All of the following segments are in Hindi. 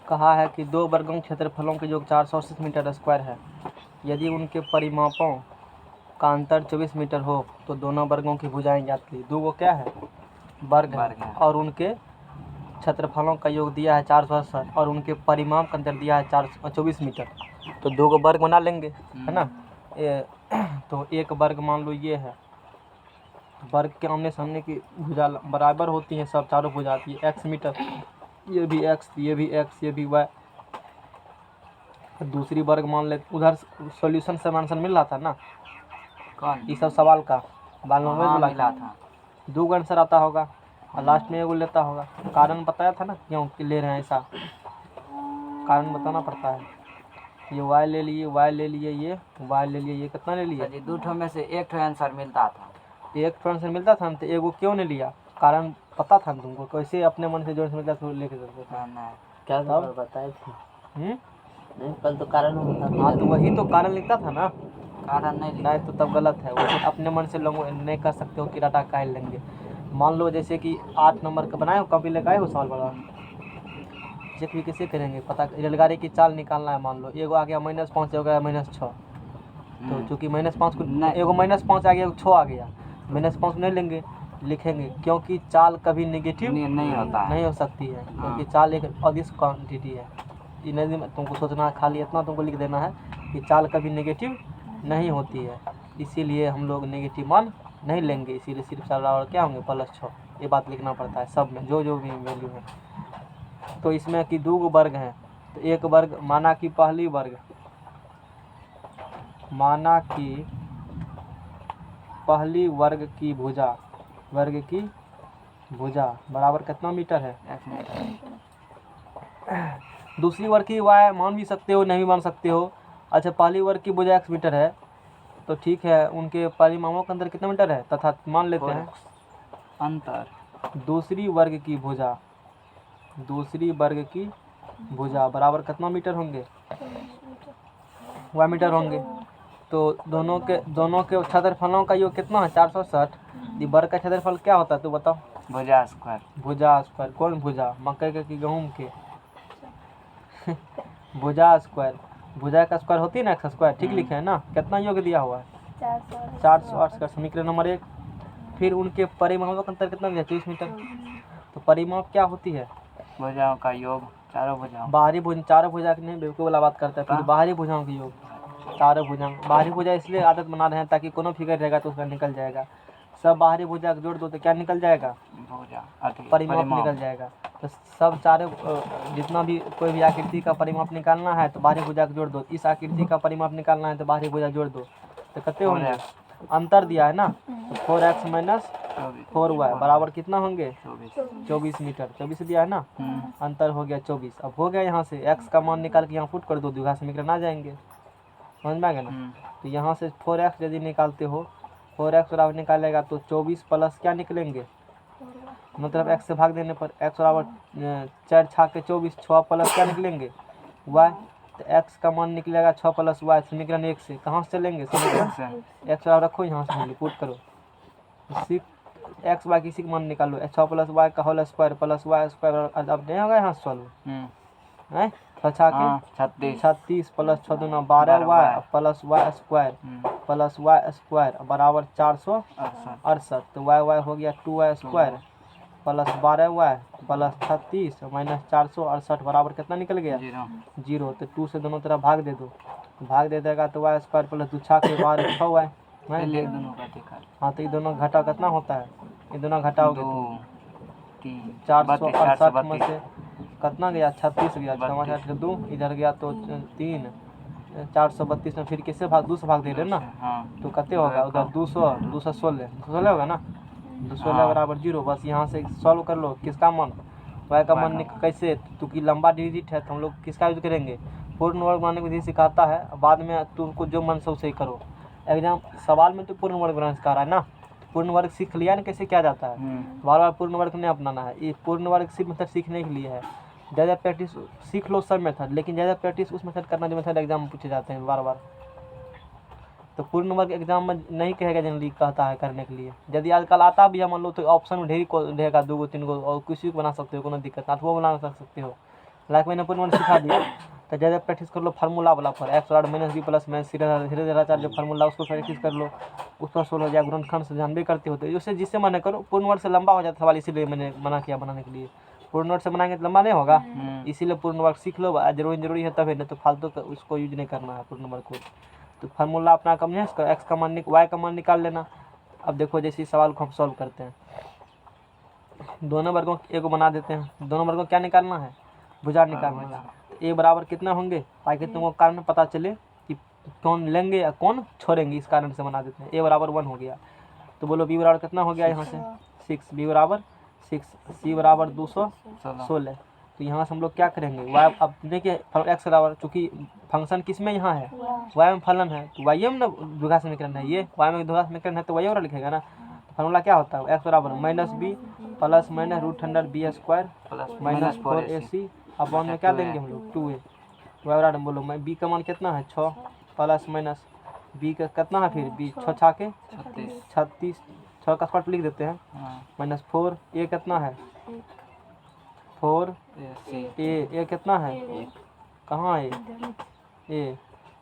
कहा है कि दो वर्गों क्षेत्रफलों के योग 480 मीटर स्क्वायर है। यदि उनके परिमापों का अंतर 24 मीटर हो तो दोनों वर्गों की भुजाएं ज्ञात कीजिए। दो वो क्या है? वर्ग है और उनके क्षेत्रफलों का योग दिया है 480 और उनके परिमाप का अंतर दिया है 24 मीटर। तो दो को वर्ग बना लेंगे, है ना। तो एक वर्ग मान लो ये है, वर्ग के आमने सामने की भुजा बराबर होती हैं, सब चारों भुजा आती है। x मीटर, ये भी x, ये भी x, ये भी y। दूसरी वर्ग मान ले, उधर सॉल्यूशन से आंसर मिल रहा था ना, कौन ये सब सवाल का बालनोमेज हाँ, मिला मिला था। दो आंसर आता होगा और लास्ट में एगो लेता होगा। कारण बताया था ना क्यों कि ले रहे हैं, ऐसा कारण बताना पड़ता है। ये y ले लिए, y ले लिए, ये y ले लिए, ये कितना ले लिए? जी, दो ठो में से एक ठो आंसर मिलता था। एक ठो आंसर मिलता था ना, तो एगो क्यों नहीं लिया? कारण पता था ना तुमको, कैसे अपने मन से जो मिलता था लेके चलते थे। क्या तब बताए थे? नहीं, कल तो कारण होता था। हाँ तो वही तो कारण लिखता था ना। कारण नहीं तो तब गलत है। वैसे अपने मन से लोग नहीं कर सकते हो कि डाटा का लेंगे। मान लो जैसे कि 8 नंबर का बनाए हो, कॉपी लेकर आए हो सवाल बड़ा, चेक भी कैसे करेंगे? पता रेलगाड़ी की चाल निकालना है। मान लो एगो आ गया -5, एगो गया -6, तो चूँकि -5 को एगो -5 आ गया, एगो 6 आ गया, -5 नहीं लेंगे, लिखेंगे क्योंकि चाल कभी नेगेटिव नहीं होता है। नहीं हो सकती है, क्योंकि चाल एक अदिश क्वांटिटी है। ये नहीं तुमको सोचना है, खाली इतना तुमको लिख देना है कि चाल कभी नेगेटिव नहीं होती है, इसीलिए हम लोग नेगेटिव मान नहीं लेंगे। इसीलिए सिर्फ चाल और क्या होंगे +6, ये बात लिखना पड़ता है सब में, जो भी वैल्यू है। तो इसमें कि दो वर्ग हैं, तो एक वर्ग माना कि पहली वर्ग, माना कि पहली वर्ग की भुजा बराबर कितना मीटर है? दूसरी वर्ग की y मान भी सकते हो, नहीं भी मान सकते हो। अच्छा, पहली वर्ग की भुजा x मीटर है तो ठीक है, उनके परिमापों का अंतर कितना मीटर है? तथा मान लेते हैं अंतर दूसरी वर्ग की भुजा बराबर कितना मीटर होंगे? y मीटर होंगे। तो दोनों के क्षेत्रफलों का योग कितना है? 460। ये वर्ग का क्षेत्रफल क्या होता है तो बताओ? भुजा स्क्वायर। कौन भुजा? मकई के कि गेहूं के? भुजा स्क्वायर, भुजा का स्क्वायर होती है ना x स्क्वायर, ठीक लिखे है ना। कितना योग दिया हुआ है? 408 का समीकरण नंबर 1। फिर उनके परिमापों का अंतर कितना दिया? 24 मीटर। तो परिमाप क्या होती है? भुजाओं का योग, चारों भुजाओं। बाहरी भुजा, चारों भुजा की नहीं, बेवकूफ़ वाला बात करता है। फिर बाहरी भुजाओं की योग, चारों भुजा। बाहरी भुजा इसलिए आदत बना रहे हैं ताकि कोनो फिगर रहेगा तो उसका निकल जाएगा। सब बाहरी भुजा को जोड़ दो तो क्या निकल जाएगा? परिमाप निकल जाएगा। तो सब चारों जितना भी कोई भी आकृति का परिमाप निकालना है तो बाहरी भुजा को जोड़ दो। इस आकृति का परिमाप निकालना है तो बाहरी भुजा जोड़ दो। तो कितने होंगे? अंतर दिया है ना, 4x - 4y बराबर कितना होंगे? 24 मीटर। 24 दिया है ना, अंतर हो गया 24। अब हो गया, यहाँ से x का मान निकाल के यहाँ पुट कर दो, द्विघात समीकरण आ जाएंगे। समझ में आ गया ना। तो यहाँ से 4x यदि निकालते हो, 4x बराबर निकालेगा तो 24 प्लस क्या निकलेंगे? मतलब x से भाग देने पर x बराबर 4 छाक के 24, 6 प्लस क्या निकलेंगे? y। तो x का मान निकलेगा 6 + y, समीकरण 1 से। कहाँ से चलेंगे? समीकरण x बराबर रखो, यहाँ से पुट करो, x y किसी का मान निकालो, 6 + y का होल स्क्वायर प्लस y स्क्वायर। अब नहीं होगा यहाँ से सॉल्व है? 36 प्लस 6 दूना 12y प्लस y स्क्वायर बराबर 468। तो y हो गया 2y square plus 12y plus 36 minus 468 बराबर कितना निकल गया? 0। तो 2 से दोनों तरफ भाग दे दो, भाग दे देगा तो y स्क्वायर प्लस 2 छः के 12 6y। हाँ, तो ये दोनों घटाव कितना होता है? ये दोनों घटाओगे 468 में से कितना गया? 36 गया, 6 2 इधर गया तो 3, 432 में फिर किससे भाग? 2 से भाग दे रहे ना, तो कितने होगा उधर? 216 होगा ना। 216 बराबर 0। बस यहाँ से सॉल्व कर लो। किसका मान? y का मान कैसे? क्योंकि लंबा डिजिट है तो हम लोग किसका यूज करेंगे? पूर्ण वर्ग बनाने की विधि सिखाता है, बाद में तुमको जो मन से उसे ही करो। एग्जाम सवाल में तो पूर्ण वर्ग बनाना सिखा रहा है ना, पूर्ण वर्ग सीख लिया ना कैसे किया जाता है। बार बार पूर्ण वर्ग नहीं अपनाना है। ये पूर्ण वर्ग सिर्फ मेथड सीखने के लिए है। ज़्यादा प्रैक्टिस सीख लो सब मेथड, लेकिन ज़्यादा प्रैक्टिस उस मेथड करना जो मेथड एग्जाम में पूछे जाते हैं बार बार। तो पूर्ण वर्ग एग्जाम में नहीं कहेगा, जनरली कहता है करने के लिए। यदि आजकल आता भी है मान लो तो ऑप्शन में ढेर रहेगा, 2 गो 3 गो, और किसी को बना सकते हो, कोनो दिक्कत ना, 8वां बना सकते हो। लाइक मैंने पूर्ण वर्ग सिखा दिया। तो ज़्यादा प्रैक्टिस कर लो फार्मूला वाला पर, एक्स बराबर माइनस बी प्लस माइनस धीरे धीरे चार जो फार्मूला उसको प्रैक्टिस कर लो, उस पर सोल्व हो जाए। गुणनखंड से जानबे करते होते उससे, जिससे मैंने करो पूर्ण वर्ग से लंबा हो जाता सवाल, इसीलिए मैंने मना किया बनाने के लिए। पूर्ण वर्ग से बनाएंगे तो लंबा नहीं होगा, इसीलिए पूर्ण वर्ग सीख लो, जरूरी है तभी, नहीं तो फालतू उसको यूज नहीं करना है पूर्ण वर्ग को। तो फार्मूला अपना कम है, एक्स का मान वाई का मान निकाल लेना। अब देखो जैसे इस सवाल को हम सॉल्व करते हैं, दोनों वर्गों एक को बना देते हैं। दोनों वर्गों क्या निकालना है, भुजा निकालना है। तो ए बराबर कितना होंगे, ताकि तुमको कारण पता चले कि कौन लेंगे या कौन छोड़ेंगे, इस कारण से बना देते हैं। ए बराबर 1 हो गया, तो बोलो बी बराबर कितना हो गया यहाँ से 6, बी बराबर 6, सी बराबर 216। तो यहाँ से हम लोग क्या करेंगे, वाई, अब देखिए एक्स बराबर, चूँकि फंक्शन किस में यहाँ है, वाई में फलन है, तो वाई में ना धोखा समीकरण है, ये वाई में धोखा समीकरण है तो वाई वाला लिखेगा ना। तो फार्मूला क्या होता है, एक्स बराबर minus b plus minus root under b square minus 4ac upon में क्या देंगे हम लोग 2a। वाई बराबर बोलो मैं बी का मान कितना है 6 प्लस माइनस बी का कितना है, फिर बी 6 छाके 36, 6 का स्क्वायर लिख देते हैं, माइनस 4, ए कितना है 4, ए कितना है, कहाँ है ए,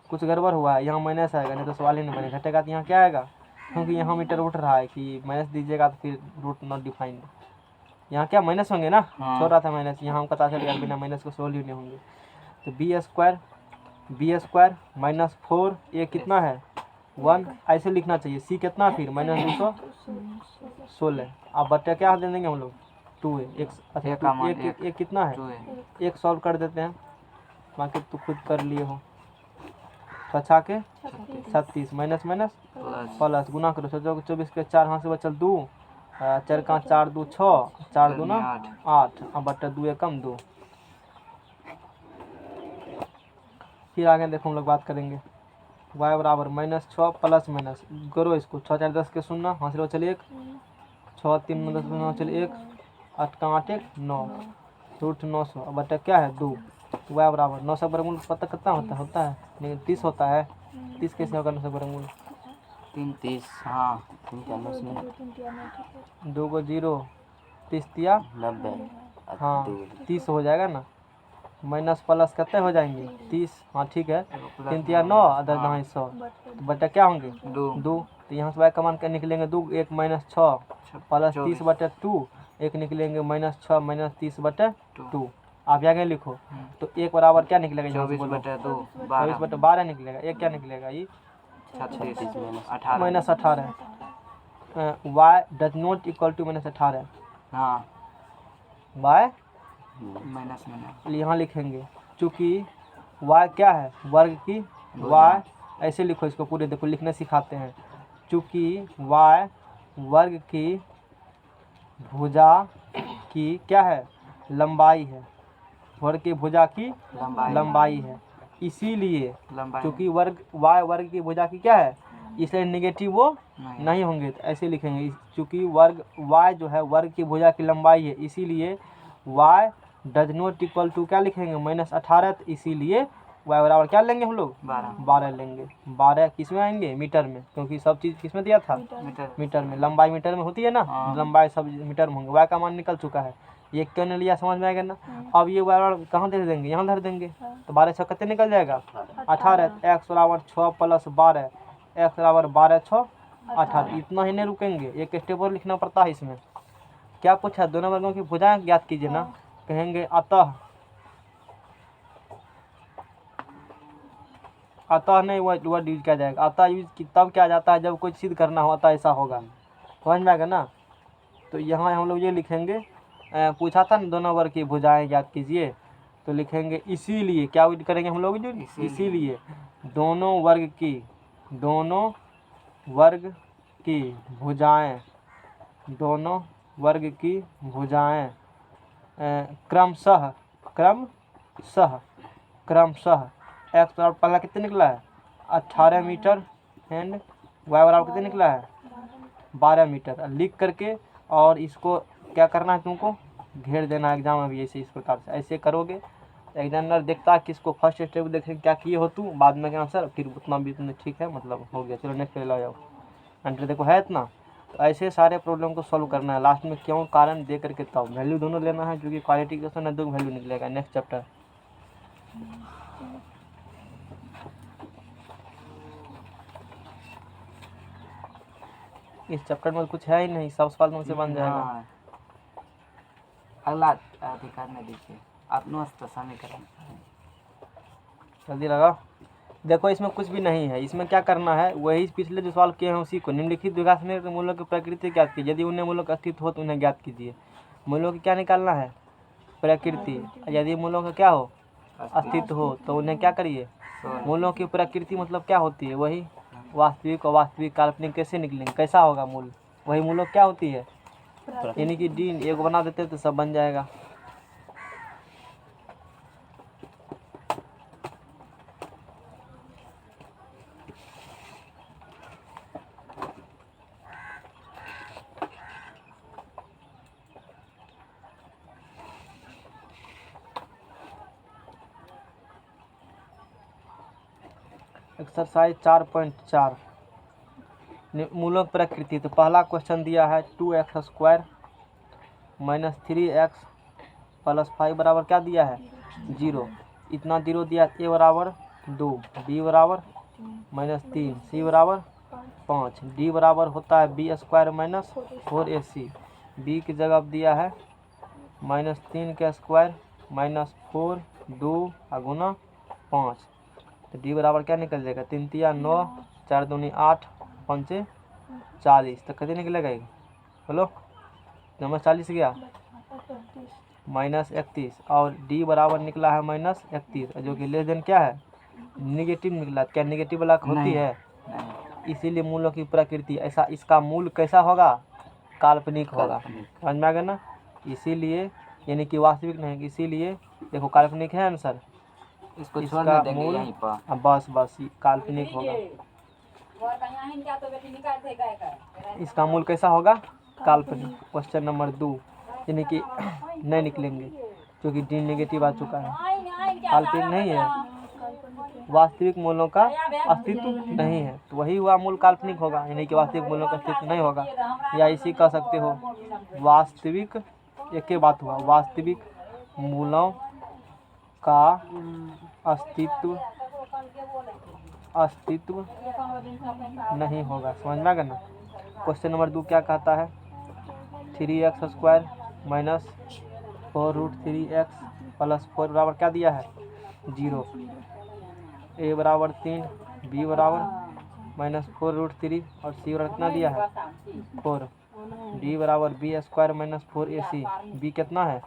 कुछ गड़बड़ हुआ है, यहाँ माइनस आएगा, नहीं तो सवाल ही नहीं बनेगा, घटेगा तो यहाँ क्या आएगा, क्योंकि यहाँ मीटर उठ रहा है कि माइनस दीजिएगा तो फिर रूट नॉट डिफाइंड, यहाँ क्या माइनस होंगे ना, छोड़ रहा था माइनस, यहाँ हम पता चल गया बिना माइनस को सोल्व ही नहीं होंगे। तो बी स्क्वायर माइनस 4, ए कितना है 1, ऐसे लिखना चाहिए, सी कितना फिर माइनस 216। अब बट्टा क्या दे देंगे हम लोग 2a, एक कितना है, एक सॉल्व कर देते हैं, बाकी तो खुद कर लिए हो। 6 के 36 माइनस माइनस प्लस गुना करो, सोचो 24 के 4 हाथ से बचल 2, 4 का 4 2 6, 4 2 ना 8, अब बट्टा 2 एकम 2। फिर आगे देखो हम लोग बात करेंगे, y बराबर माइनस 6 प्लस माइनस करो इसको, 6 4 10 के 0 हाथ से बचल 1, 6 3 9 10 9 चल 1, 8 का 8 1 9 रूट 900, अब बट्टा क्या है 2। y बराबर 9 से वर्गमूल पता कितना होता है नहीं 30 होता है, 30 कैसे होगा 9 से वर्गमूल 30, हाँ 2 को 0, 30 दिया 90, हाँ 30 हो जाएगा ना, माइनस प्लस कितने हो जाएंगे 30, हाँ ठीक है, 3 तिया 9 अदर 900, तो बट्टा क्या होंगे 2। तो यहाँ से y का मान क्या निकलेंगे 2, 1 माइनस 6 प्लस 30 बटे 2, एक निकलेंगे माइनस 6 माइनस 30 बटे 2। आप आगे लिखो, तो एक बराबर क्या निकलेगा 24 बटे 2 24 बटे 12 निकलेगा, एक क्या निकलेगा ये 36 minus 18। y does not equal to minus 18, हाँ y माइनस यहाँ लिखेंगे, चूँकि y क्या है वर्ग की, y ऐसे लिखो इसको पूरे, देखो लिखने सिखाते हैं, चूँकि y वर्ग की भुजा की क्या है लंबाई है, वर्ग की भुजा की लंबाई है, इसीलिए चूँकि y वर्ग की भुजा की क्या है, इसलिए नेगेटिव वो नहीं होंगे, तो ऐसे लिखेंगे, चूँकि वर्ग y जो है वर्ग की भुजा की लंबाई है, इसीलिए y does not equal to क्या लिखेंगे माइनस 18, तो इसीलिए y बराबर क्या लेंगे हम लोग 12 लेंगे। 12 किस में आएंगे मीटर में, क्योंकि सब चीज़ किस में दिया था मीटर में, लंबाई मीटर में होती है ना, लंबाई सब मीटर में होंगे। y का मान निकल चुका है, ये क्यों नहीं लिया समझ में आएगा ना। अब ये y बराबर कहाँ दे देंगे, यहाँ धर देंगे, तो 12 6 कितने निकल जाएगा 18, x बराबर 6 प्लस 12, x बराबर 12 6 18। इतना ही नहीं रुकेंगे, एक स्टेप और लिखना पड़ता है इसमें। क्या पूछा, दोनों वर्गों की भुजाएं ज्ञात कीजिए ना, कहेंगे अतः नहीं वर्ड यूज किया जाएगा, अतः यूज तब किया जाता है जब कोई सिद्ध करना हो, अतः ऐसा होगा, समझ में आएगा ना। तो यहाँ हम लोग ये लिखेंगे, पूछा था ना दोनों वर्ग की भुजाएं ज्ञात कीजिए, तो लिखेंगे इसीलिए, क्या यूज करेंगे हम लोग जो इसीलिए दोनों वर्ग की भुजाएं क्रमशः एक्स बराबर पहला कितने निकला है 18 मीटर एंड वाई बराबर कितने निकला है 12 मीटर लिख करके, और इसको क्या करना है तुमको घेर देना एग्जाम में भी, ऐसे इस प्रकार से ऐसे करोगे, एग्जामिनर देखता है किसको फर्स्ट स्टेप देखेंगे क्या किए हो तू, बाद में क्या सर फिर उतना भी तुमने ठीक है मतलब हो गया, चलो नेक्स्ट पे ला जाओ आंसर देखो है इतना। तो ऐसे सारे प्रॉब्लम को सॉल्व करना है, लास्ट में क्यों कारण दे करके तब वैल्यू दोनों लेना है, क्योंकि क्वालिटी क्वेश्चन है, दो वैल्यू निकलेगा। नेक्स्ट चैप्टर इस चैप्टर में कुछ है ही नहीं, सब सवाल तुमसे बन जाएगा। हाँ। अगला अधिकार में दीजिए आत्मस्थ समीकरण। जल्दी लगाओ। देखो इसमें कुछ भी नहीं है, इसमें क्या करना है, वही पिछले जो सवाल किए हैं उसी को। निम्नलिखित विकास में मूलों की प्रकृति ज्ञात कीजिए, यदि उन्हें मूलों का अस्तित्व हो तो उन्हें ज्ञात कीजिए। मूलों की क्या निकालना है, प्रकृति। यदि मूलों का क्या हो, अस्तित्व हो तो उन्हें क्या करिए, मूलों की प्रकृति मतलब क्या होती है, वही वास्तविक, अवास्तविक, काल्पनिक कैसे निकलेंगे, कैसा होगा मूल, वही मूलों क्या होती है, यानी कि डी एक बना देते तो सब बन जाएगा। एक्सरसाइज 4.4 मूलों की प्रकृति। तो पहला क्वेश्चन दिया है 2x² माइनस 3x प्लस 5 बराबर क्या दिया है, 0। इतना 0 दिया, a बराबर 2, b बराबर -3, c बराबर 5, d बराबर होता है b² माइनस 4ac। b की जगह दिया है -3 का स्क्वायर माइनस 4 2 गुना 5, तो डी बराबर क्या निकल जाएगा, 3 तिया 9, 4 दूनी 8, 5 40। तो कितने निकलेगा ये, बोलो, नंबर 40 गया -31, और डी बराबर निकला है -31, जो कि लेस देन क्या है, निगेटिव निकला। क्या निगेटिव वाला होती है, इसीलिए मूलों की प्रकृति ऐसा, इसका मूल कैसा होगा, काल्पनिक होगा। समझ में आ गया ना, इसीलिए यानी कि वास्तविक नहीं, इसीलिए देखो काल्पनिक है आंसर, इसको इसका छोड़ने देंगे मूल यहीं पर। बस ये काल्पनिक होगा। इसका मूल कैसा होगा, काल्पनिक। क्वेश्चन नंबर 2 यानी कि नहीं निकलेंगे क्योंकि डी नेगेटिव आ चुका है, काल्पनिक नहीं है, वास्तविक मूलों का अस्तित्व नहीं है, तो वही हुआ मूल काल्पनिक होगा, यानी कि वास्तविक मूलों का अस्तित्व नहीं होगा। या इसी कह सकते हो वास्तविक, एक ही बात हुआ, वास्तविक मूलों का अस्तित्व नहीं होगा। समझ में आ गया ना। क्वेश्चन नंबर 2 क्या कहता है, 3x² माइनस 4√3x प्लस 4 बराबर क्या दिया है, 0। a बराबर 3, b बराबर -4√3 और c बराबर कितना दिया है, 4। d बराबर b² माइनस 4ac। b कितना है,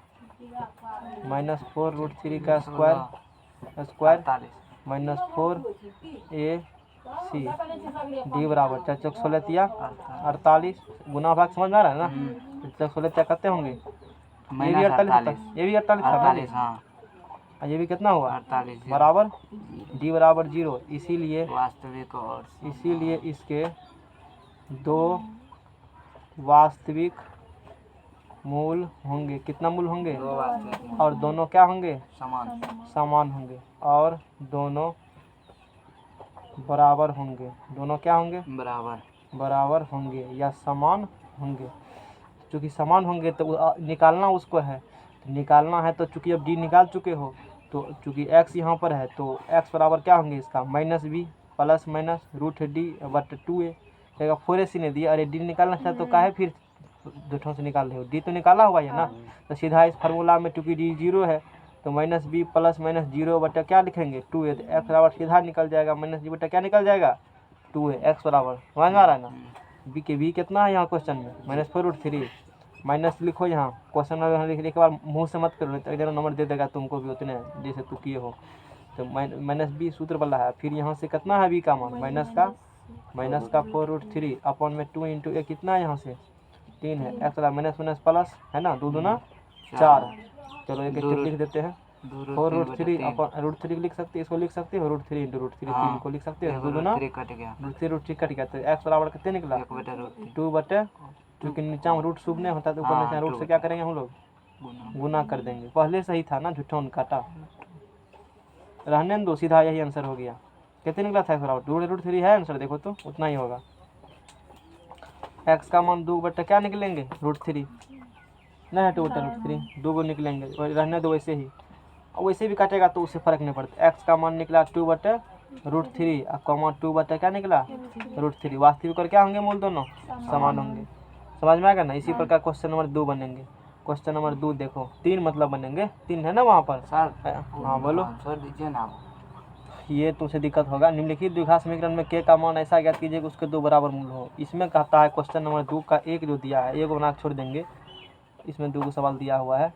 -4√3 का स्क्वायर माइनस 4ac। डी बराबर 4 चौक 16 तिया 48, गुना भाग समझ में आ रहा है ना। 4 16 क्या करते होंगे, ये भी 48 था, ये भी 48 था, ये भी कितना हुआ, 48 बराबर डी बराबर 0। इसीलिए वास्तविक और इसीलिए इसके 2 वास्तविक मूल होंगे। कितना मूल होंगे, 2 वास्तविक और दोनों क्या होंगे, समान। समान होंगे, और दोनों बराबर होंगे। दोनों क्या होंगे, बराबर होंगे या समान होंगे। चूँकि समान होंगे तो निकालना उसको है, तो निकालना है तो चूँकि अब डी निकाल चुके हो, तो चूँकि x यहाँ पर है तो x बराबर क्या होंगे इसका, -b प्लस माइनस √d/2a। देखा 4ac ने दिया, अरे डी निकालना था तो काहे फिर दूठों से निकाल रहे हो, डी तो निकाला हुआ है ना। तो सीधा इस फार्मूला में चूँकि डी 0 है तो -b प्लस माइनस 0 क्या लिखेंगे, 2a। तो x बराबर सीधा निकल जाएगा, -b क्या निकल जाएगा, 2a। x बराबर समझ में आ रहा है ना। b कितना है यहाँ क्वेश्चन में, -4√3। माइनस लिखो यहाँ क्वेश्चन में, लिखने के बाद मुँह से मत करो, तो एक नंबर दे देगा तुमको भी उतने जैसे तू किए हो। तो -b सूत्र वाला है, फिर यहाँ से कितना है b का मान, माइनस का 4√3 अपॉन में 2 इंटू a कितना है यहाँ से 3 है, x वाला माइनस प्लस है ना, 2 दूना 4। चलो एक स्टेप लिख देते हैं, 4√3 अपॉन √3 लिख सकते हैं, इसको लिख सकते हो √3 इंटू √3, 3 को लिख सकते हो, 2 दूना √3 कट गया, √3 कट गया, तो x बराबर कितने निकला, 2/, क्योंकि नीचा में रूट शुभ नहीं होता तो ऊपर नीचे रूट से क्या करेंगे हम लोग, गुना कर देंगे। पहले सही था ना, झूठा उन काटा, रहने दो, सीधा यही आंसर हो गया। कितने निकला था, √3 है आंसर, देखो तो उतना ही होगा। x का मान 2/, क्या निकलेंगे, √3 नहीं है, 2/√3 2 को निकलेंगे, और रहने दो वैसे ही। और वैसे भी काटेगा तो उससे फ़र्क नहीं पड़ता। एक्स का मान निकला 2/√3 और कॉमा 2 क्या निकला √3। वास्तविक और क्या होंगे मूल दोनों समान होंगे। समझ में आएगा ना। इसी प्रकार क्वेश्चन नंबर 2 बनेंगे। क्वेश्चन नंबर 2 देखो 3 मतलब बनेंगे, 3 है ना वहाँ पर। सर हाँ बोलो। छोड़ दीजिए ना। ये तुमसे दिक्कत होगा। निम्नलिखित द्विघात समीकरण में के का मान ऐसा ज्ञात कीजिए कि उसके 2 बराबर मूल हो। इसमें कहता है क्वेश्चन नंबर 2 का एक जो दिया है, एक बना छोड़ देंगे, इसमें 2 सवाल दिया हुआ है।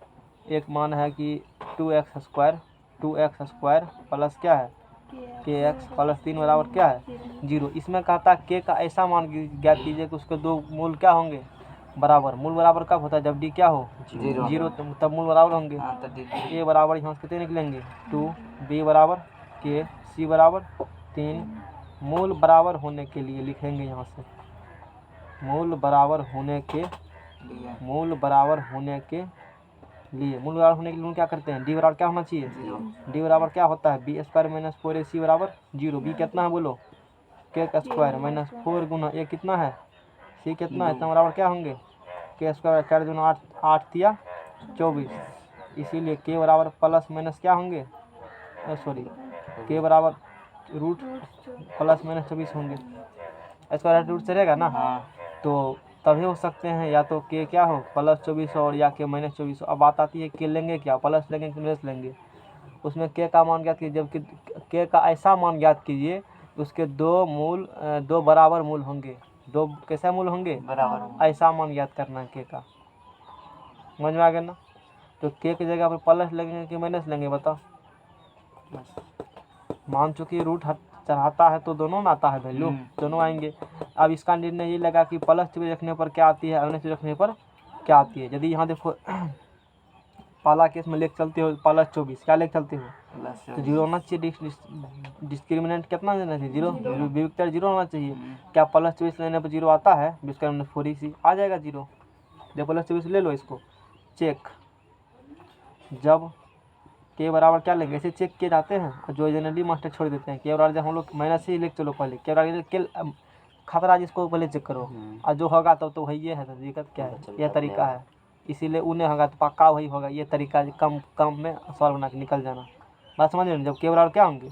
एक मान है कि 2x² प्लस क्या है kx प्लस 3 बराबर क्या है 0। इसमें कहता है के का ऐसा मान ज्ञात कीजिए कि उसके 2 मूल क्या होंगे बराबर। मूल बराबर कब होता है, जब डी क्या हो 0 तब मूल बराबर होंगे। ए बराबर यहाँ से कितने निकलेंगे 2, बी बराबर के, सी बराबर 3। मूल बराबर होने के लिए लिखेंगे यहाँ से मूल बराबर होने के लिए मूल बराबर होने के लिए क्या करते हैं, डी बराबर क्या होना चाहिए डी बराबर क्या होता है बी² - 4ac बराबर 0। बी कितना है बोलो के² - 4 गुना ए कितना है सी कितना है, इतना बराबर क्या होंगे के² 4 दूना 8, 8 तिया 24। इसीलिए के बराबर प्लस माइनस क्या होंगे सॉरी के बराबर रूट प्लस माइनस 24 होंगे। स्क्वायर रूट से रहेगा ना। तो तभी हो सकते हैं या तो के क्या हो +24 और या के -24। अब बात आती है के लेंगे क्या, प्लस लेंगे कि माइनस लेंगे। उसमें के का मान ज्ञात कीजिए, जबकि के का ऐसा मान ज्ञात कीजिए उसके 2 बराबर मूल होंगे। 2 कैसा मूल होंगे बराबर, ऐसा मान ज्ञात करना है के का। समझ में आ गया ना। तो के की जगह पर प्लस लेंगे कि माइनस लेंगे बताओ। मान चुकी रूट चढ़ाता है तो दोनों में आता है वैल्यू, दोनों आएंगे। अब इसका निर्णय ये लगा कि +24 रखने पर क्या आती है, -24 रखने पर क्या आती है। यदि यहाँ देखो पहला केस में लेके चलते हो +24 क्या लेके चलते हो तो 0 होना चाहिए। डिस्क्रिमिनेंट कितना देना चाहिए 0, विविक्तर 0 होना चाहिए। क्या +24 लेने पर 0 आता है, विविक्तर 4ac आ जाएगा 0। देखो +24 ले लो, इसको चेक। जब के बराबर क्या लेंगे ऐसे चेक किए जाते हैं, जो जनरली मास्टर छोड़ देते हैं के बराबर। जब हम लोग माइनस ही लेके चलो पहले के बराबर के खतरा जिसको पहले चेक करो और जो होगा तो वही है। तो दिक्कत क्या है, यह तरीका है। इसीलिए उन्हें होगा तो पक्का वही होगा। ये तरीका कम में सॉल्व बना के निकल जाना। बात समझ रहे हो। जब के बराबर क्या होंगे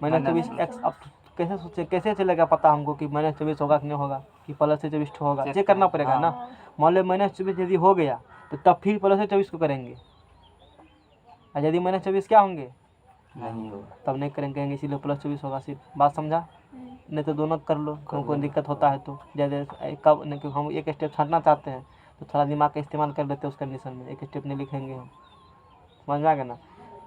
-24 x। अब कैसे सोचे, कैसे चलेगा पता हमको कि -24 होगा कि नहीं होगा, कि +24 होगा, चेक करना पड़ेगा ना। मान लो -24 यदि हो गया तो तब फिर +24 को करेंगे, और यदि -24 क्या होंगे नहीं होगा तब नहीं करेंगे, इसीलिए +24 होगा सिर्फ। बात समझा। नहीं तो दोनों कर लो, कोई दिक्कत होता है तो। जैसे कब नहीं, क्योंकि हम एक स्टेप छाटना चाहते हैं तो थोड़ा दिमाग का इस्तेमाल कर लेते हैं उस कंडीशन में। एक स्टेप नहीं लिखेंगे हम। समझ में आ गया ना।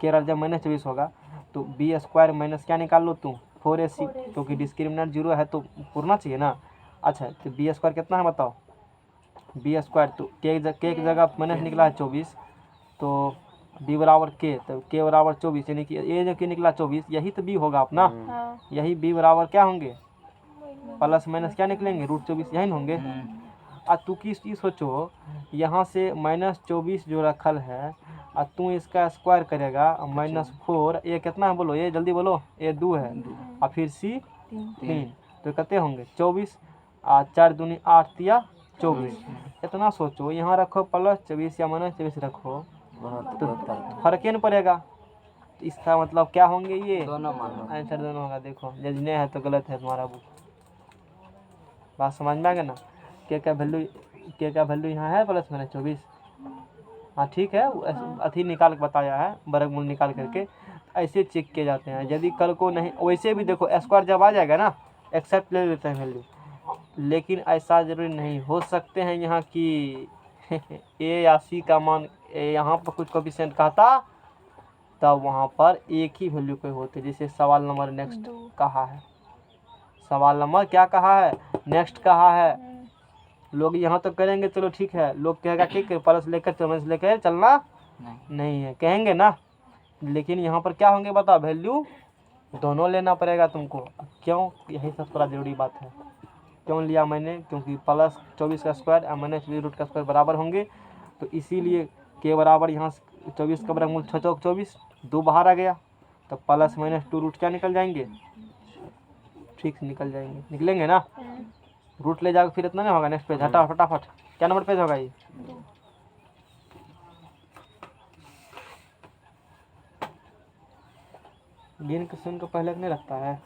के जब -24 होगा तो b² माइनस क्या निकाल लो तुम 4ac, क्योंकि डिस्क्रिमिनेंट 0 है तो पूरना चाहिए ना। अच्छा तो b² कितना है बताओ b²। तो के की जगह माइनस निकला है 24, तो b बराबर के, तो के बराबर 24, यानी कि ये जो के निकला 24 यही तो b होगा अपना। यही b बराबर क्या होंगे प्लस माइनस क्या निकलेंगे √24 यही होंगे। और तू किस चीज़ सोचो, यहाँ से -24 जो रखल है और तू इसका स्क्वायर करेगा -4। ये कितना है बोलो, ये जल्दी बोलो। ये 2 है और फिर c 3, तो कितने होंगे 24 और 4 दूनी 8 तिया 24। इतना सोचो, यहाँ रखो +24 या -24 रखो तो फर्क ही नहीं पड़ेगा। तो इसका मतलब क्या होंगे ये दोनों आंसर दोनों होगा। देखो यदि नहीं है तो गलत है तुम्हारा बुक। बात समझ में आ गया ना। के का वैल्यू यहाँ है +24। हाँ ठीक है, अथी निकाल के बताया है, वर्गमूल निकाल करके ऐसे चेक किए जाते हैं। यदि कल को नहीं, वैसे भी देखो स्क्वायर जब आ जाएगा ना एक्सेप्ट ले लेते हैं वैल्यू, लेकिन ऐसा जरूरी नहीं। हो सकते हैं यहाँ की ए या सी का मान यहाँ पर कुछ कोफिशिएंट कहता तब वहाँ पर एक ही वैल्यू पे होते। जैसे सवाल नंबर नेक्स्ट कहा है, सवाल नंबर क्या कहा है नेक्स्ट कहा है। लोग यहाँ तो करेंगे चलो ठीक है, लोग कहेगा ठीक है प्लस लेकर माइनस लेकर चलना नहीं है कहेंगे ना। लेकिन यहाँ पर क्या होंगे बताओ, वैल्यू दोनों लेना पड़ेगा तुमको। क्यों, यही सब थोड़ा जरूरी बात है। क्यों लिया मैंने, क्योंकि +24 का स्क्वायर और -20 रूट का स्क्वायर बराबर होंगे। तो इसीलिए के बराबर यहाँ 24 का वर्गमूल 6 चौक 24, 2 बाहर आ गया तो +-2 रूट क्या निकल जाएंगे, ठीक निकल जाएंगे, निकलेंगे ना। रूट ले जाकर फिर इतना नहीं होगा। नेक्स्ट पेज हटा फटाफट। क्या नंबर पेज होगा ये गिन के सुन के पहले नहीं रखता है।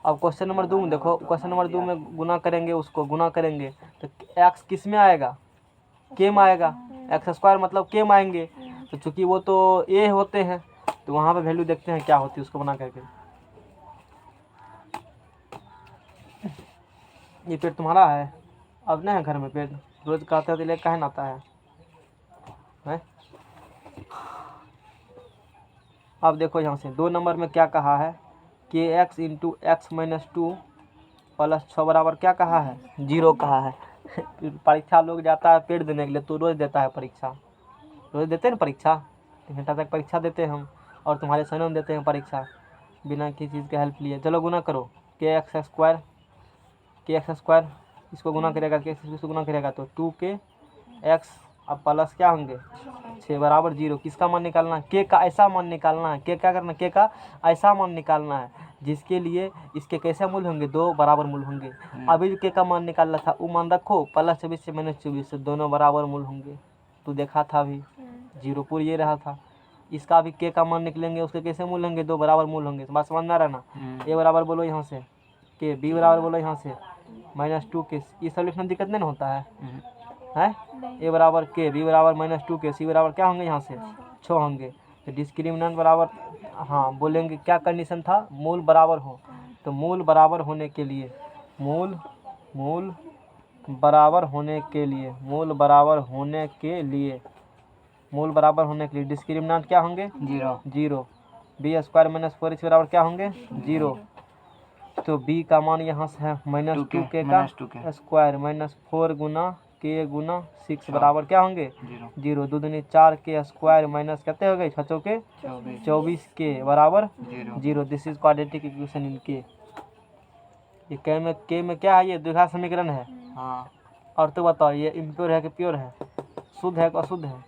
अब क्वेश्चन नंबर 2 में देखो, क्वेश्चन नंबर 2 में गुना करेंगे, उसको गुना करेंगे तो एक्स किस में आएगा, के में आएगा। एक्स स्क्वायर मतलब के में आएंगे, तो चूंकि वो तो ए होते हैं तो वहाँ पे वैल्यू देखते हैं क्या होती है उसको बना करके। ये पेड़ तुम्हारा है, अब नहीं है घर में पेड़, रोज कहते हैं तो ले काहे ना आता है, हैं? अब देखो यहाँ से 2 नंबर में क्या कहा है, के x into x minus 2 plus 6 बराबर क्या कहा है, 0 कहा है। परीक्षा लोग जाता है पेड़ देने के लिए, तो रोज देता है परीक्षा, रोज देते हैं ना परीक्षा, 3 घंटा तक परीक्षा देते हैं हम, और तुम्हारे समय में देते हैं परीक्षा बिना किसी चीज़ के हेल्प लिए। चलो गुना करो, के एक्स स्क्वायर इसको गुना करेगा, के इसको गुना करेगा तो 2k एक्स अब प्लस क्या होंगे 6 बराबर 0। किसका मान निकालना है, के का ऐसा मान निकालना है, के क्या करना, के का ऐसा मान निकालना है जिसके लिए इसके कैसे मूल्य होंगे, 2 बराबर मूल्य होंगे। अभी जो के का मान निकालना था वो मान रखो, प्लस 24 से माइनस 24 से दोनों बराबर मूल्य होंगे, तो देखा था अभी 0 पूर ये रहा था। इसका भी के का मान निकलेंगे, उसके कैसे मूल्य होंगे, 2 बराबर मूल्य होंगे। तो बात समझ में आ रहा ना। ए बराबर बोलो यहाँ से के, बी बराबर बोलो यहाँ से -2 के। ये सॉल्यूशन दिक्कत नहीं ना होता है, हैं? ए बराबर के, बी बराबर -2 के, सी बराबर क्या होंगे यहाँ से 6 होंगे। तो डिस्क्रिमिनेंट बराबर, हाँ बोलेंगे क्या कंडीशन था, मूल बराबर हो। तो मूल बराबर होने के लिए, मूल बराबर होने के लिए, मूल बराबर होने के लिए डिस्क्रिमिनेंट क्या होंगे 0। बी स्क्वायर माइनस 4 बराबर क्या होंगे 0। तो बी का मान यहाँ से है -2 के का स्क्वायर माइनस 4 गुना के गुना 6 बराबर क्या होंगे 0। 2 दूनी 4 के स्क्वायर माइनस कितने हो गए 6 के 24 के बराबर 0। This is quadratic equation in के। ये के में क्या है, ये द्विघात समीकरण है। हाँ। और तो बताओ ये इम्प्योर है कि प्योर है, शुद्ध है कि अशुद्ध है,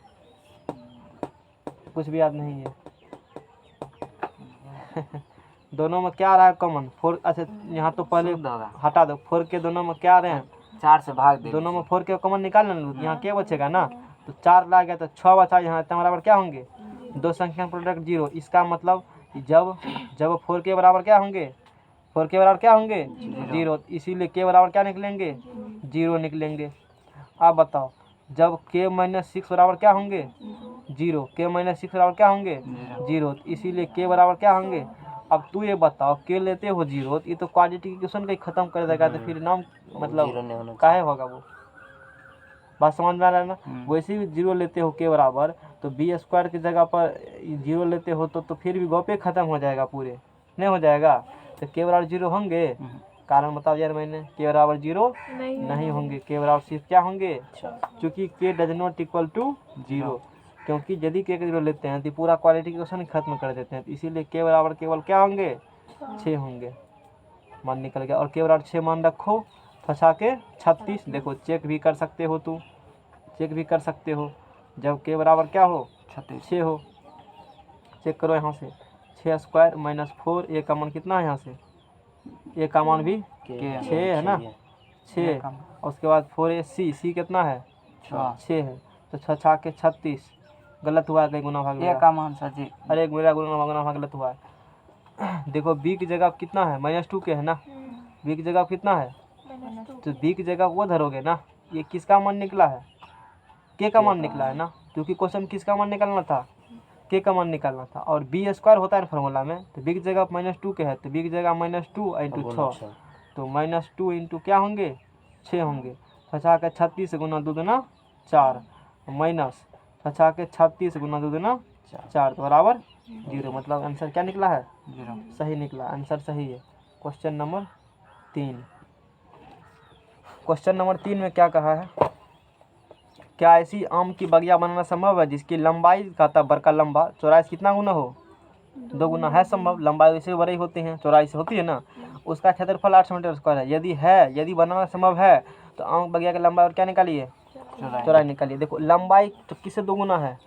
कुछ भी याद नहीं है। दोनों में क्या आ रहा है कॉमन 4। अच्छा यहाँ तो पहले हटा दो, 4 के दोनों में क्या आ रहे हैं 4 से भाग दे, दोनों में 4 के कॉमन निकाल लें, यहाँ क्या बचेगा ना, तो 4 ला गया तो 6 बचा, यहाँ इतना बराबर क्या होंगे 2 संख्या प्रोडक्ट 0। इसका मतलब जब 4 के बराबर क्या होंगे, 4 के बराबर क्या होंगे 0, इसीलिए के बराबर क्या निकलेंगे 0 निकलेंगे। अब बताओ जब के -6 बराबर क्या होंगे 0, के -6 बराबर क्या होंगे 0, इसीलिए के बराबर क्या होंगे। अब तू ये बताओ के लेते हो 0, तो ये तो क्वाड्रेटिक इक्वेशन का ही खत्म कर देगा, तो फिर नाम मतलब काहे होगा वो, बात समझ में आ रहा है ना। वैसे भी 0 लेते हो के बराबर, तो बी स्क्वायर की जगह पर 0 लेते हो तो फिर भी गॉपे खत्म हो जाएगा, पूरे नहीं हो जाएगा। तो के बराबर 0 होंगे, कारण बताओ यार मैंने, के बराबर 0 नहीं होंगे, के बराबर सिर्फ क्या होंगे, क्योंकि के डज नॉट इक्वल टू 0, क्योंकि यदि के 0 लेते हैं तो पूरा क्वाड्रेटिक इक्वेशन खत्म कर देते हैं, तो इसीलिए के बराबर केवल क्या होंगे 6 होंगे, मान निकल गया। और के बराबर 6 मान रखो, फंसा के 36, देखो चेक भी कर सकते हो, तू चेक भी कर सकते हो, जब के बराबर क्या हो 6 हो, चेक करो यहाँ से 6 स्क्वायर माइनस 4, ए का मान कितना है यहाँ से, ए का मान भी 6 है ना, 6, और उसके बाद 4 सी कितना है 6 है, तो 6 के 36, गलत हुआ है कहीं, गुना भाग ए का मान सजी, अरे मेरा गुना भाग गलत हुआ है। देखो बी की जगह कितना है -2 के है ना, बी की जगह कितना है, तो बी की जगह वो धरोगे ना, ये किसका मान निकला है, के का मान निकला है ना, क्योंकि क्वेश्चन किसका मान निकालना था, के का मान निकालना था। और बी स्क्वायर होता है फार्मूला में, तो बी की जगह -2 के है, तो बी की जगह -2 इंटू 6, तो -2 इंटू क्या होंगे 6 होंगे, 6 के 36 गुना 2 दूना 4, माइनस 6 के 36 गुना 2 दूना 4, तो बराबर 0। मतलब आंसर क्या निकला है 0, सही निकला, आंसर सही है। Question number 3। क्वेश्चन नंबर 3 में क्या कहा है, क्या ऐसी आम की बगिया बनाना संभव है जिसकी लंबाई का बड़का लंबा चौड़ाई से कितना गुना हो, 2 गुना है संभव, लंबाई वैसे बड़ी होती है, चौड़ाई से होती है ना, उसका क्षेत्रफल 8 मीटर स्क्वायर है। यदि बनाना संभव है तो आम बगिया की लंबाई और क्या निकालिए चौड़ाई निकालिए। देखो लंबाई तो किससे 2 गुना है,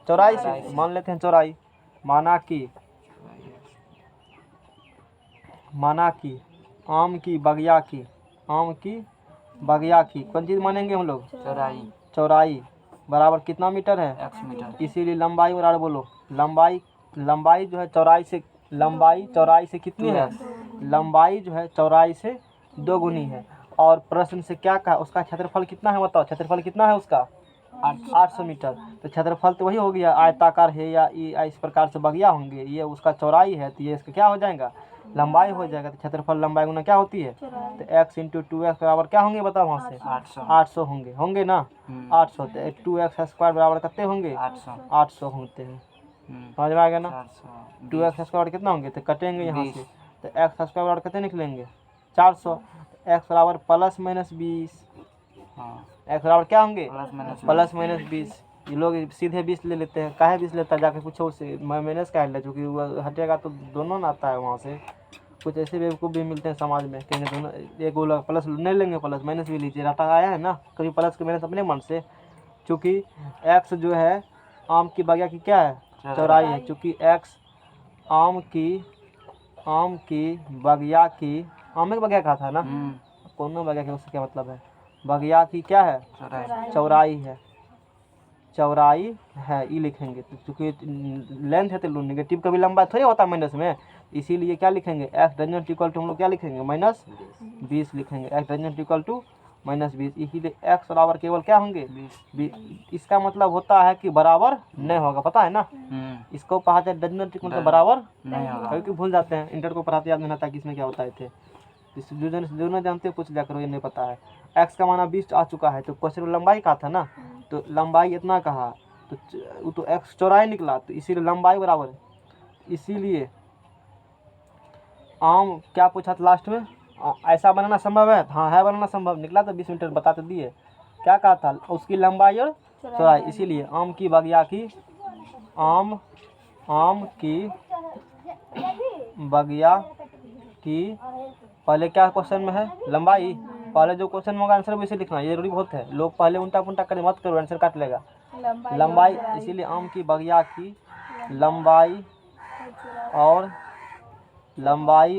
चौड़ाई से, मान लेते हैं चौड़ाई, माना कि आम की बगिया की कौन चीज़ मानेंगे हम लोग, चौड़ाई बराबर कितना मीटर है x मीटर, इसीलिए लंबाई बराबर बोलो, लंबाई लंबाई जो है चौड़ाई से कितनी है? लंबाई जो है चौड़ाई से 2 गुनी है। और प्रश्न से क्या कहा? उसका क्षेत्रफल कितना है बताओ। क्षेत्रफल कितना है उसका? 800 मीटर। तो क्षेत्रफल तो वही हो गया, आयताकार है या इस प्रकार से बगिया होंगे। ये उसका चौड़ाई है तो ये इसका क्या हो जाएगा? लंबाई हो जाएगा। तो क्षेत्रफल लंबाई गुना क्या होती है? तो x × 2x बराबर क्या होंगे बताओ वहाँ से? 800 होंगे ना। 800 तो 2x² बराबर कितने होंगे? 800 होते हैं। समझ में आ गया ना? 2x² कितना होंगे? तो कटेंगे यहाँ से, तो x² बराबर कितने निकलेंगे? 400। x बराबर +-20। x बराबर क्या होंगे? +-20। ये लोग सीधे 20 ले लेते हैं। काहे 20 लेता है? जाके पूछो उससे। माइनस का ले, क्योंकि वो हटेगा तो दोनों ना आता है वहाँ से। कुछ ऐसे बेवकूफ़ भी मिलते हैं समाज में, कहेंगे दोनों एक बोला प्लस नहीं लेंगे, प्लस माइनस भी लीजिए। रटा आया है ना कभी प्लस के माइनस अपने मन से। चूँकि x जो है आम की बगिया की क्या है? चौड़ाई है। चूँकि x आम की बगिया की, आम की बगिया कहा था ना, कौन बगिया की, उससे क्या मतलब है? बगिया की क्या है? चौड़ाई है। चौड़ाई है ये लिखेंगे। तो चूँकि लेंथ है तो नेगेटिव कभी लंबा थोड़ी होता माइनस में, इसीलिए क्या लिखेंगे? x डजंट इक्वल टू हम लोग क्या लिखेंगे? -20 लिखेंगे। x doesn't equal to -20। इसीलिए x बराबर केवल क्या होंगे? 20। इसका मतलब होता है कि बराबर नहीं होगा, पता है ना? इसको कहा जाए डजंट मतलब बराबर नहीं होगा। कभी भूल जाते हैं, इंटर को पढ़ाते याद नहीं रहता कि इसमें क्या होता है थे। जो न जानते पूछ लिया करो, ये नहीं पता है। x का माना 20 आ चुका है, तो क्वेश्चन लंबाई का था ना, तो लंबाई इतना कहा, तो वो तो x चौड़ाई निकला, तो इसीलिए लंबाई बराबर है। इसीलिए आम क्या पूछा था लास्ट में? ऐसा बनाना संभव है? हाँ है बनाना संभव, निकला तो 20 मीटर बता तो दिए। क्या कहा था? उसकी लंबाई और चौड़ाई। इसीलिए आम की बगिया की बगिया की पहले क्या क्वेश्चन में है? लंबाई। पहले जो क्वेश्चन में होगा आंसर वैसे लिखना, ये जरूरी बहुत है। लोग पहले उल्टा पुल्टा करे मत करो, आंसर काट लेगा। लंबाई, इसीलिए आम की बगिया की लंबाई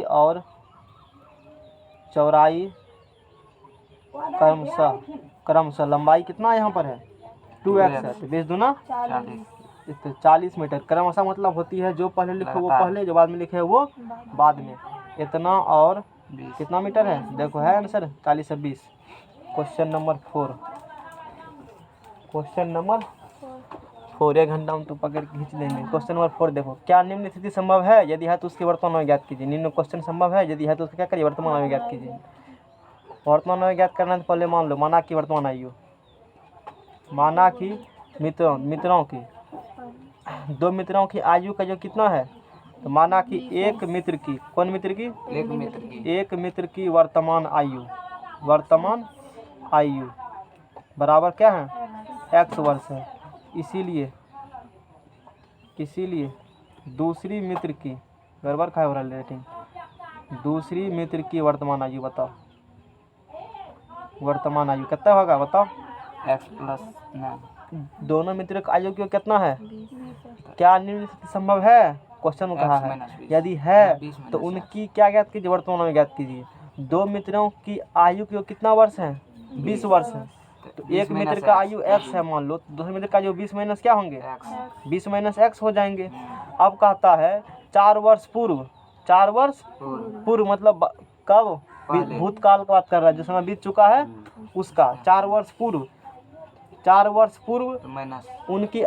और चौड़ाई क्रमशः लंबाई कितना यहाँ पर है? 2x है, तो 20 दूना 40 मीटर। क्रमशः मतलब होती है जो पहले लिखो वो पहले, जो बाद में लिखे वो बाद में। इतना और कितना मीटर है? देखो है आंसर 40 से 20। क्वेश्चन नंबर 4 1 घंटा हम तो पकड़ के खींच लेंगे। क्वेश्चन नंबर 4 देखो, क्या निम्न स्थिति संभव है? यदि है तो उसके वर्तमान में ज्ञात कीजिए। निम्न क्वेश्चन संभव है, यदि है तो उसका क्या करिए? वर्तमान में ज्ञात कीजिए। वर्तमान में ज्ञात करना है तो पहले मान लो, माना कि वर्तमान आयु, माना कि मित्रों की 2 मित्रों की आयु का जो कितना है? तो माना कि एक मित्र की, कौन मित्र की? एक मित्र की वर्तमान आयु बराबर क्या है? x वर्ष है। इसीलिए दूसरी मित्र की गड़बड़ का हो रहा है रेटिंग। दूसरी मित्र की वर्तमान आयु बताओ। वर्तमान आयु कितना होगा बताओ? x+9। दोनों मित्रों का आयु क्यों कितना है? क्या निम्न स्थिति संभव है? क्वेश्चन में कहा है यदि है तो उनकी क्या ज्ञात कीजिए? वर्तमान में ज्ञात कीजिए। 2 मित्रों की आयु क्यों कितना वर्ष है? 20 वर्ष है। तो एक मित्र का आयु x है मान लो, दूसरे मित्र का आयु 20 माइनस क्या होंगे? 20 माइनस x हो जाएंगे। अब कहता है 4 वर्ष पूर्व, 4 वर्ष पूर्व मतलब कब? भूतकाल की बात कर रहा है, जो समय बीत चुका है उसका। 4 वर्ष पूर्व उनकी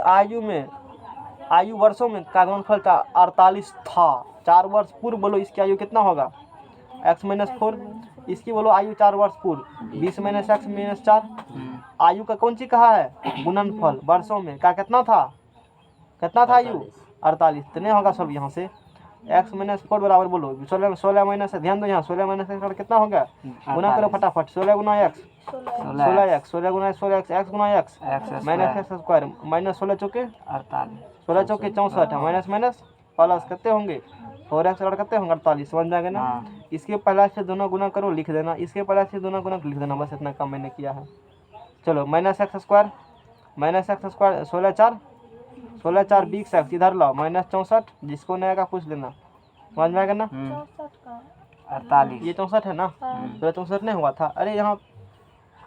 आयु वर्षों में का गुणनफल था 48 था। 4 वर्ष पूर्व बोलो इसकी आयु कितना होगा? x-4। इसकी बोलो आयु 4 वर्ष पूर्व, 20 - x - 4। आयु का कौन सी कहा है? गुणनफल वर्षों में का कितना था आयु? 48। तो नहीं होगा सब यहाँ से। x-4 बराबर बोलो 16 माइनस, ध्यान दो यहाँ 16 माइनस x कितना होगा? गुना करो फटाफट। 16 गुना x 16x, 16 गुना 16x, x गुना x माइनस x² माइनस 16 चौके 16 चौके 64 माइनस प्लस कितने होंगे? 4x और कितने होंगे? 48। समझ जाएगा ना? इसके पहले से दोनों गुना करो लिख देना, इसके पहले से दोनों गुना लिख देना, बस इतना काम मैंने किया है। चलो -x² 16 4 20x इधर लाओ -64, जिसको नहीं आएगा पूछ लेना। समझ में आएगा ना? 48 ये 64 है ना? 64 नहीं हुआ था? अरे यहाँ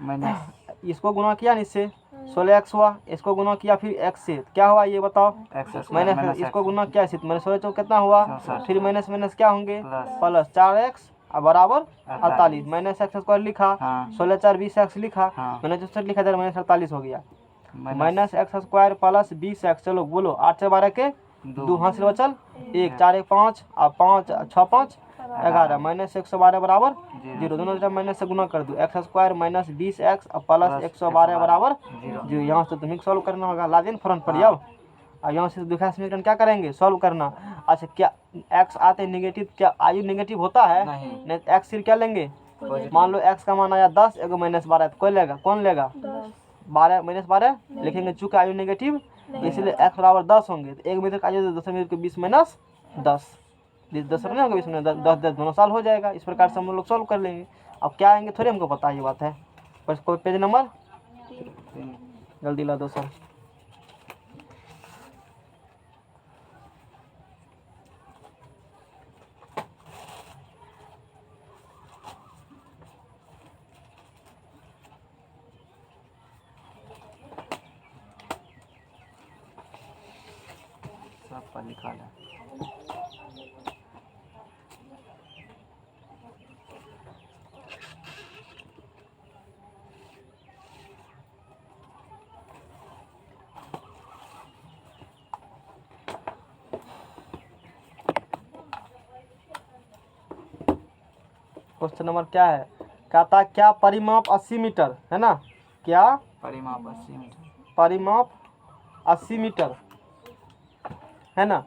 माइनस इसको गुना किया ना इससे 16x हुआ, इसको गुना किया फिर x से, क्या हुआ ये बताओ? एक्स माइनस इसको गुना किया इससे, मैंने 16 चौक कितना हुआ? 64। फिर माइनस माइनस क्या होंगे? प्लस। प्लस 4x बराबर 48, माइनस एक्स स्क्वायर लिखा, हाँ 16 4 20x लिखा, हाँ मैंने 64 लिखा था, माइनस 48 हो गया। Minus minus x square plus 20x, चलो बोलो 8 से 12 के 2 हाथ से बचल 1, 4 1 5 और 5 6 5 11, माइनस 112 बराबर 0, दोनों तरफ माइनस से गुना कर दो, एक्स स्क्वायर माइनस 20x और प्लस 112 बराबर 0। यहाँ से तुम्हें सॉल्व करना होगा, ला दें फ्रंट पर जाओ, और यहाँ से दूसरा समीकरण क्या करेंगे? सॉल्व करना। अच्छा क्या x आते नेगेटिव, क्या आयु नेगेटिव होता है? नहीं। x फिर क्या लेंगे? मान लो x का मान आया 10, एगो माइनस 12, तो कौन लेगा? कौन लेगा? 12 माइनस 12 लिखेंगे, चूंकि आयु नेगेटिव इसलिए x बराबर 10 होंगे, तो एक मीटर का आयु 10 मीटर के 20 माइनस 10, 10 नहीं होगा 20 में 10 10 दोनों साल हो जाएगा। इस प्रकार से हम लोग सॉल्व कर लेंगे। अब क्या आएंगे थोड़ी हमको पता, ये बात है। बस कोई पेज नंबर जल्दी ला दो सर। सब पर लिखा है। क्वेश्चन नंबर क्या है? कहता क्या परिमाप 80 मीटर है ना, क्या परिमाप 80 मीटर, परिमाप 80 मीटर है ना,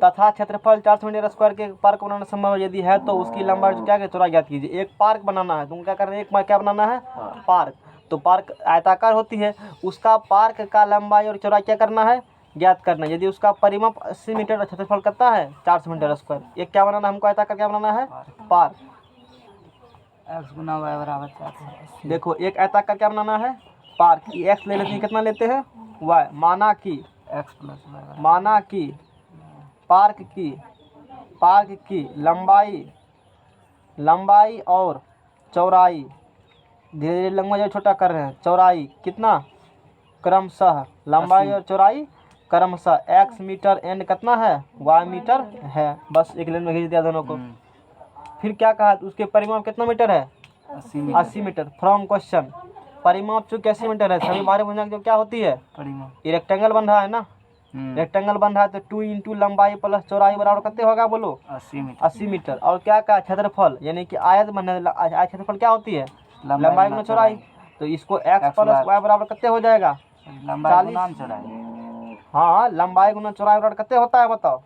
तथा क्षेत्रफल 400 मीटर स्क्वायर के पार्क बनाना संभव यदि है तो उसकी लंबाई क्या है? चौड़ाई ज्ञात कीजिए। एक पार्क बनाना है, तुम क्या करना है? एक क्या बनाना है? पार्क। तो पार्क आयताकार होती है, उसका पार्क का लंबाई और चौड़ाई क्या करना है? ज्ञात करना। यदि उसका परिमाप 80 मीटर और क्षेत्रफल कितना है? 400 मीटर स्क्वायर। एक क्या बनाना है हमको? आयताकार क्या बनाना है? पार्क। एक्स गुना वाई बराबर 480। देखो एक आयताकार क्या बनाना है? पार्क। एक्स ले लेते हैं, कितना लेते हैं? वाई। माना कि एक्स प्लस वाई, माना कि पार्क की लंबाई और चौड़ाई, धीरे धीरे लंबाई छोटा कर रहे हैं, चौड़ाई कितना? क्रमशः लंबाई और चौड़ाई क्रमशः x मीटर एंड कितना है? y मीटर है। बस एक लाइन में खींच दिया दोनों को। फिर क्या कहा? उसके परिमाप कितना मीटर है? 80 मीटर। फ्रॉम क्वेश्चन परिमाप चूंकि 80 मीटर है, सभी बारह भुजाएं जो क्या होती है? परिमाप। ये रेक्टेंगल बन रहा है ना, रेक्टेंगल बन रहा है, तो 2 इंटू लंबाई प्लस चौड़ाई बराबर कितने होगा? बोलो 80 मीटर। 80 मीटर। और क्या कहा? क्षेत्रफल, यानी कि आयत बनने, आयत क्षेत्रफल क्या होती है? लंबाई गुना चौड़ाई। तो इसको x प्लस वाई बराबर कितने हो जाएगा? लंबाई गुना चौड़ाई। हाँ लंबाई गुना चौड़ाई बराबर कितने होता है बताओ?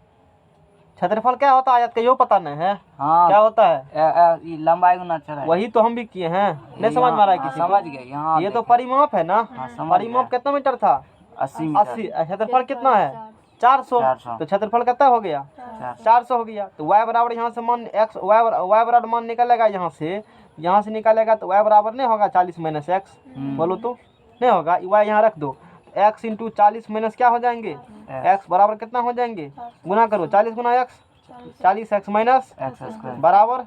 क्षेत्रफल क्या होता है? आयत का यो पता नहीं है? हाँ क्या होता है? लंबाई गुना चौड़ाई। वही तो हम भी किए हैं, नहीं समझ में आ रहा है किसी समझ को? गए। यहाँ ये तो परिमाप है ना। परिमाप कितना मीटर था? 80 मीटर। 80। क्षेत्रफल कितना है? 400। तो क्षेत्रफल कितना हो गया? 400 हो गया। तो y बराबर यहाँ से मान x, y बराबर मान निकलेगा यहाँ से निकालेगा, तो y बराबर नहीं होगा 40 माइनस एक्स। बोलो तो नहीं होगा। y यहाँ रख दो, x इंटू 40 माइनस क्या हो जाएंगे? x बराबर कितना हो जाएंगे? गुना करो 40 गुना x, 40x minus x square बराबर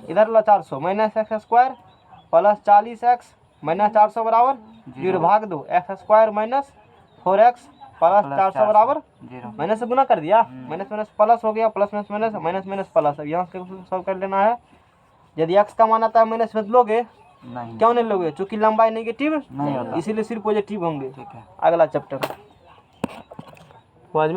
इधर लो 400 minus x square plus 40x minus 400 बराबर 0, भाग दो x square minus 4x plus 400 बराबर 0। माइनस से गुना कर दिया, माइनस माइनस प्लस हो गया, plus minus minus minus minus plus. अब यहाँ से सॉल्व कर लेना है। यदि x का मान आता है माइनस में लोगे, नहीं क्यों नहीं लोगे? चूंकि लंबाई नेगेटिव नहीं होता, इसीलिए सिर्फ पॉजिटिव होंगे। ठीक है। अगला चैप्टर समझ में